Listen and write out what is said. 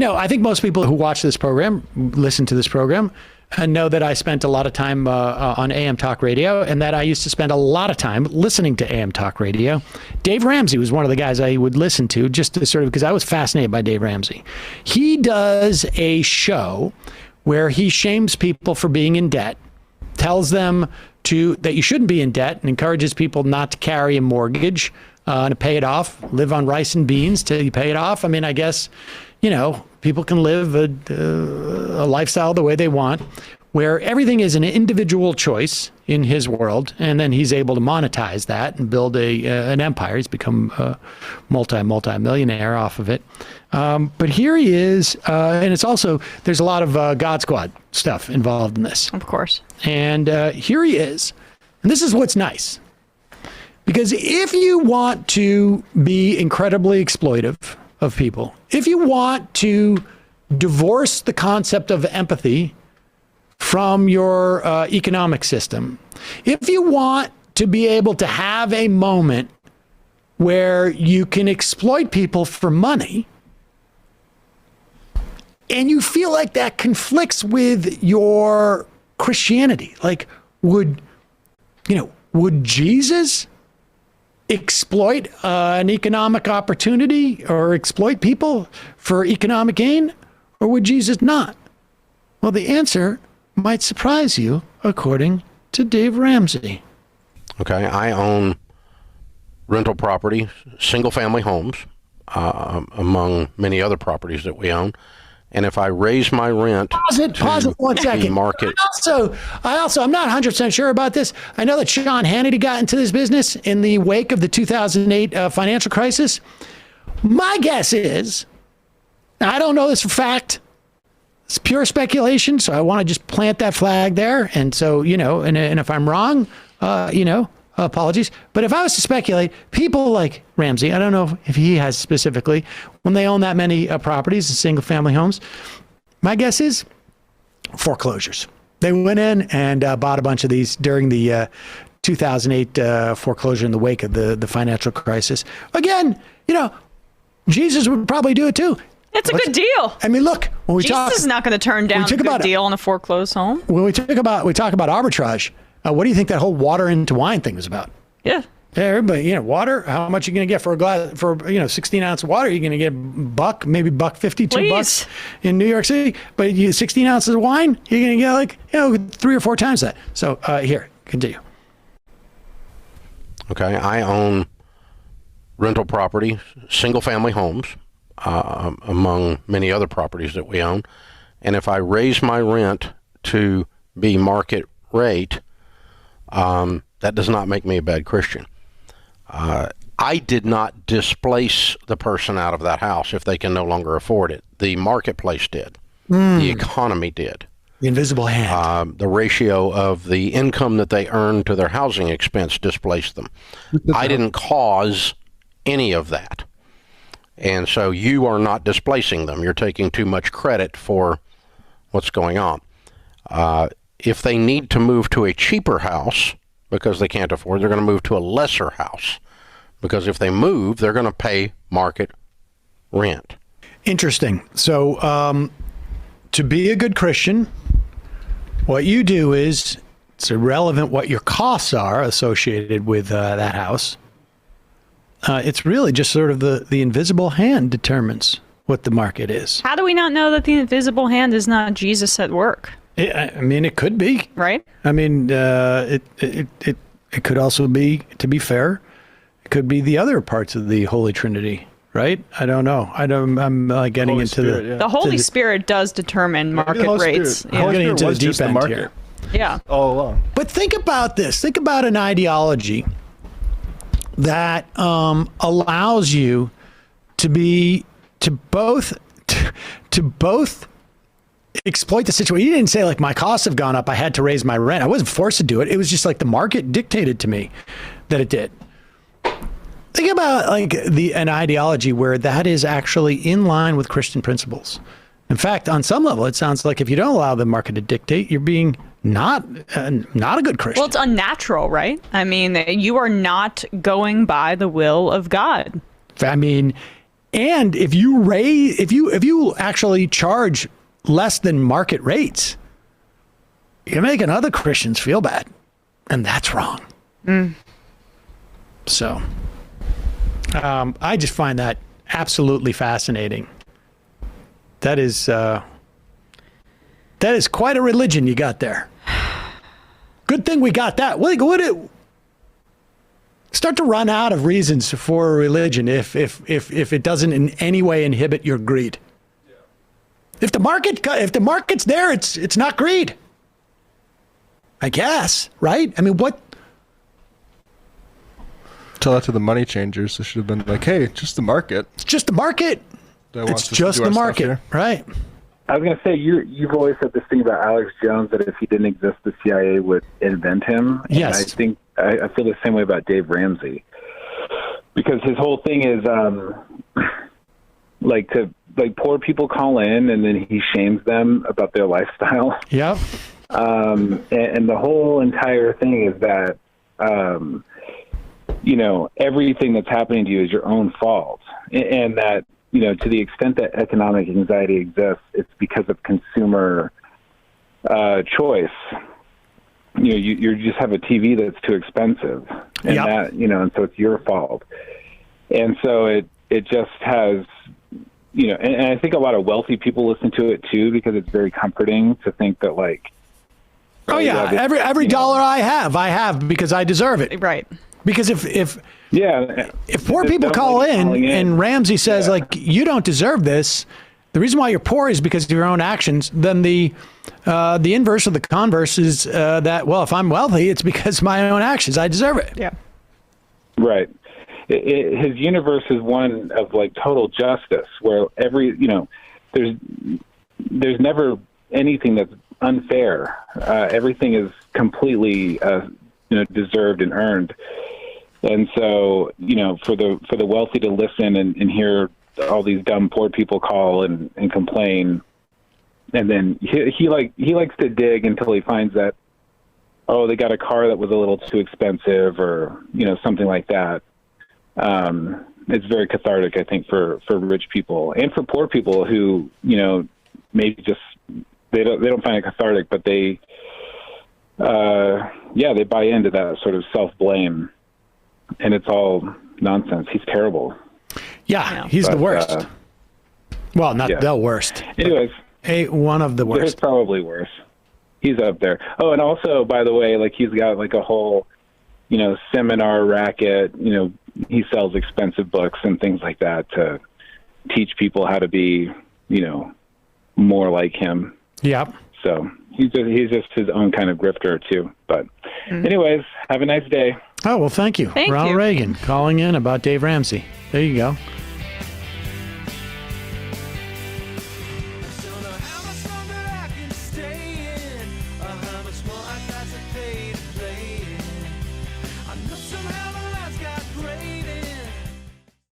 I think most people who watch this program, listen to this program, know that I spent a lot of time on AM Talk Radio, and that I used to spend a lot of time listening to AM Talk Radio. Dave Ramsey was one of the guys I would listen to just to sort of, because I was fascinated by Dave Ramsey. He does a show where he shames people for being in debt, tells them that you shouldn't be in debt, and encourages people not to carry a mortgage and to pay it off, live on rice and beans till you pay it off. I mean, I guess, people can live a lifestyle the way they want, where everything is an individual choice in his world, and then he's able to monetize that and build an empire. He's become a multi-millionaire off of it. But here he is, and it's also, there's a lot of God Squad stuff involved in this. Of course. And here he is, and this is what's nice. Because if you want to be incredibly exploitive of people, if you want to divorce the concept of empathy from your economic system, if you want to be able to have a moment where you can exploit people for money, and you feel like that conflicts with your Christianity, like would Jesus exploit an economic opportunity or exploit people for economic gain, or would Jesus not? Well, the answer might surprise you, according to Dave Ramsey. Okay, I own rental property, single-family homes, among many other properties that we own. And if I raise my rent, pause it 1 second. Market. I also, I'm not 100% sure about this. I know that Sean Hannity got into this business in the wake of the 2008 financial crisis. My guess is, I don't know this for fact, it's pure speculation, so I want to just plant that flag there. And so, and if I'm wrong, apologies. But if I was to speculate, people like Ramsey, I don't know if he has specifically, when they own that many properties, single family homes, my guess is foreclosures. They went in and bought a bunch of these during the 2008 foreclosure in the wake of the financial crisis. Again, Jesus would probably do it too. It's a good deal. I mean, look, when we talk, Jesus is not going to turn down a good deal on a foreclosed home. When we talk about arbitrage, what do you think that whole water into wine thing was about? Yeah. Everybody, water, how much are you going to get for a glass, for 16 ounce of water? You're going to get $1, maybe $1.50, $2 in New York City. But 16 ounces of wine, you're going to get 3 or 4 times that. So here, continue. Okay, I own rental property, single family homes, among many other properties that we own. And if I raise my rent to be market rate, that does not make me a bad Christian. I did not displace the person out of that house if they can no longer afford it. The marketplace did. The economy did. The invisible hand. The ratio of the income that they earned to their housing expense displaced them. I didn't cause any of that. And so you are not displacing them. You're taking too much credit for what's going on. If they need to move to a cheaper house because they can't afford, they're going to move to a lesser house. Because if they move, they're going to pay market rent. Interesting. So to be a good Christian, what you do is, it's irrelevant what your costs are associated with that house. It's really just sort of the invisible hand determines what the market is. How do we not know that the invisible hand is not Jesus at work? I mean, it could be. Right? I mean, it could also be, to be fair, it could be the other parts of the Holy Trinity, right? I don't know. I'm getting Holy into Spirit, the Holy Spirit does determine market rates. I'm getting into the deep end here. Yeah. All along. But think about this. Think about an ideology that allows you to both exploit the situation. You didn't say, like, my costs have gone up, I had to raise my rent. I wasn't forced to do it. It was just like the market dictated to me that it did. Think about like an ideology where that is actually in line with Christian principles. In fact, on some level, it sounds like if you don't allow the market to dictate, you're being not a good Christian. Well, it's unnatural, right? I mean, you are not going by the will of God. I mean, And if you actually charge less than market rates, you're making other Christians feel bad, and that's wrong. So, I just find that absolutely fascinating. That is quite a religion you got there. Good thing we got that. Start to run out of reasons for a religion if it doesn't in any way inhibit your greed. If the market's there, it's not greed. I guess, right? I mean, what? Tell that to the money changers. They should have been like, "Hey, just the market. It's just the market. It's just the market, right?" I was going to say, you've always said this thing about Alex Jones, that if he didn't exist, the CIA would invent him. And Yes. I think I feel the same way about Dave Ramsey, because his whole thing is poor people call in and then he shames them about their lifestyle. Yep. And the whole entire thing is that, everything that's happening to you is your own fault. And that, to the extent that economic anxiety exists, it's because of consumer choice. You just have a TV that's too expensive, and Yep. that, and so it's your fault. And so it just has, and I think a lot of wealthy people listen to it too, because it's very comforting to think that, like, Oh yeah, every dollar I have because I deserve it. Right. Because if yeah, poor people call in and Ramsey says, like, you don't deserve this, the reason why you're poor is because of your own actions, then the inverse of the converse is that, well, if I'm wealthy, it's because of my own actions. I deserve it. Yeah. right. His universe is one of, like, total justice, where there's never anything that's unfair. Everything is completely deserved and earned. And so, for the wealthy to listen and hear all these dumb poor people call and complain, and then he likes to dig until he finds that, oh, they got a car that was a little too expensive, or something like that. It's very cathartic, I think, for rich people and for poor people who maybe just they don't find it cathartic, but they buy into that sort of self-blame, and it's all nonsense. He's terrible. Yeah, he's the worst. Well, not the worst. Anyways, one of the there's worst. probably worse. He's up there. Oh, and also, by the way, like, he's got, like, a whole, seminar racket. He sells expensive books and things like that to teach people how to be, more like him. Yep. So he's just his own kind of grifter too. But anyways, have a nice day. Oh, well, thank you. Thank Ronald you. Reagan calling in about Dave Ramsey. There you go.